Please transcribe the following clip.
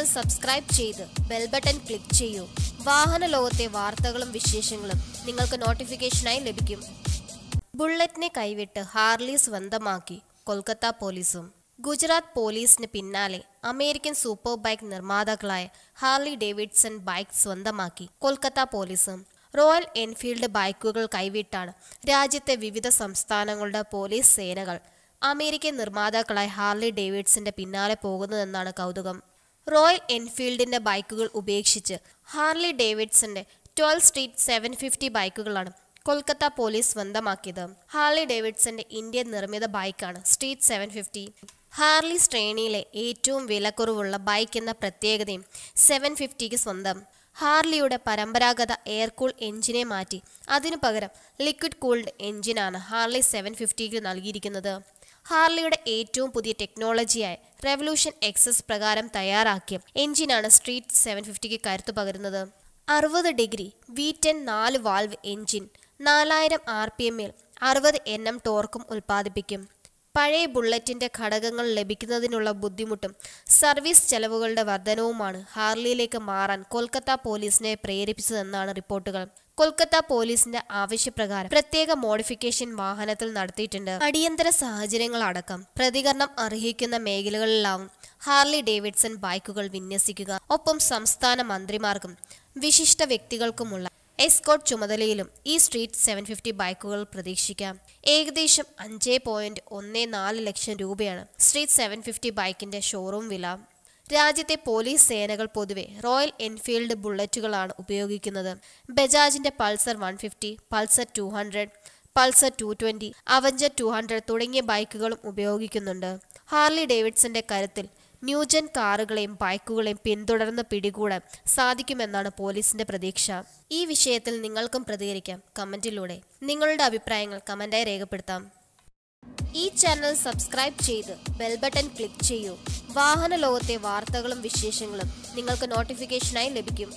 Channel subscribe ചെയ്ത് bell button click ചെയ്യൂ. വാഹന ലോകത്തെ വാർത്തകളും വിശേഷങ്ങളും നിങ്ങൾക്ക് നോട്ടിഫിക്കേഷനായി ലഭിക്കും. ബുള്ളറ്റിനെ കൈവിട്ട് ഹാർലി സ്വന്തമാക്കി കൊൽക്കത്ത പോലീസും. ഗുജറാത്ത് പോലീസിന് പിന്നാലെ അമേരിക്കൻ സൂപ്പർ ബൈക്ക് നിർമ്മാതാക്കളായ ഹാർലി ഡേവിഡ്സൺ ബൈക്ക് സ്വന്തമാക്കി കൊൽക്കത്ത പോലീസും. റോയൽ എൻഫീൽഡ് ബൈക്കുകൾ കൈവിട്ടാണ് രാജ്യത്തെ വിവിധ സംസ്ഥാനങ്ങളുടെ പോലീസ് സേനകൾ അമേരിക്കൻ നിർമ്മാതാക്കളായ ഹാർലി ഡേവിഡ്സന്റെ പിന്നാലെ പോകുന്നതെന്നാണ് കൗതുകം. റോയൽ എൻഫീൽഡിന്റെ ബൈക്കുകൾ ഉപേക്ഷിച്ച് ഹാർലി ഡേവിഡ്സന്റെ 12 സ്ട്രീറ്റ് 750 ബൈക്കുകളാണ് കൊൽക്കത്ത പോലീസ് സ്വന്തമാക്കിയത്. ഹാർലി ഡേവിഡ്സന്റെ ഇന്ത്യൻ നിർമ്മിത ബൈക്കാണ് സ്ട്രീറ്റ് 750. ഹാർലി ശ്രേണിയിലെ ഏറ്റവും വിലക്കുറവുള്ള ബൈക്ക് എന്ന പ്രത്യേകതയും 750ക്ക് സ്വന്തം. ഹാർലിയുടെ പരമ്പരാഗത എയർകൂൾ എഞ്ചിനെ മാറ്റി അതിനു പകരം ലിക്വിഡ് കൂൾഡ് എഞ്ചിനാണ് ഹാർലി 750ക്ക് നൽകിയിരിക്കുന്നത്. ഹാർലിയുടെ ഏറ്റവും പുതിയ ടെക്നോളജിയായ റെവല്യൂഷൻ എക്സസ് പ്രകാരം തയ്യാറാക്കിയ എഞ്ചിനാണ് സ്ട്രീറ്റ് 750ക്ക് കരുത്തു പകരുന്നത്. 60 degree V10 4 valve engine 4000 RPMൽ 60 Nm ടോർക്കും ഉൽപ്പാദിപ്പിക്കും. പഴയ ബുള്ളറ്റിന്റെ ഘടകങ്ങൾ ലഭിക്കുന്നതിനുള്ള ബുദ്ധിമുട്ടും സർവീസ് ചെലവുകളുടെ വർധനവുമാണ് ഹാർലിയിലേക്ക് മാറാൻ കൊൽക്കത്ത പോലീസിനെ പ്രേരിപ്പിച്ചതെന്നാണ് റിപ്പോർട്ടുകൾ. കൊൽക്കത്ത പോലീസിന്റെ ആവശ്യപ്രകാരം പ്രത്യേക മോഡിഫിക്കേഷൻ വാഹനത്തിൽ നടത്തിയിട്ടുണ്ട്. അടിയന്തര സാഹചര്യങ്ങളടക്കം പ്രതികരണം അർഹിക്കുന്ന മേഖലകളിലാവും ഹാർലി ഡേവിഡ്സൺ ബൈക്കുകൾ വിന്യസിക്കുക. ഒപ്പം സംസ്ഥാന മന്ത്രിമാർക്കും വിശിഷ്ട വ്യക്തികൾക്കുമുള്ള എസ്കോർട്ട് ചുമതലയിലും ഈ സ്ട്രീറ്റ് 750 ബൈക്കുകൾ പ്രതീക്ഷിക്കാം. ഏകദേശം 5.14 ലക്ഷം രൂപയാണ് സ്ട്രീറ്റ് 750 ബൈക്കിന്റെ ഷോറൂം വില. രാജ്യത്തെ പോലീസ് സേനകൾ പൊതുവെ റോയൽ എൻഫീൽഡ് ബുള്ളറ്റുകളാണ് ഉപയോഗിക്കുന്നത്. ബജാജിന്റെ പൾസർ 150, പൾസർ 200, പൾസർ 220, അവഞ്ചർ 200 തുടങ്ങിയ ബൈക്കുകളും ഉപയോഗിക്കുന്നുണ്ട്. ഹാർലി ഡേവിഡ്സന്റെ കരുത്തിൽ ന്യൂജൻ കാറുകളെയും ബൈക്കുകളെയും പിന്തുടർന്ന് പിടികൂടാൻ സാധിക്കുമെന്നാണ് പോലീസിന്റെ പ്രതീക്ഷ. ഈ വിഷയത്തിൽ നിങ്ങൾക്കും പ്രതികരിക്കാം കമന്റിലൂടെ. നിങ്ങളുടെ അഭിപ്രായങ്ങൾ കമന്റായി രേഖപ്പെടുത്താം. ഈ ചാനൽ സബ്സ്ക്രൈബ് ചെയ്ത് ബെൽ ബട്ടൺ ക്ലിക്ക് ചെയ്യൂ. വാഹന ലോകത്തെ വാർത്തകളും വിശേഷങ്ങളും നിങ്ങൾക്ക് നോട്ടിഫിക്കേഷനായി ലഭിക്കും.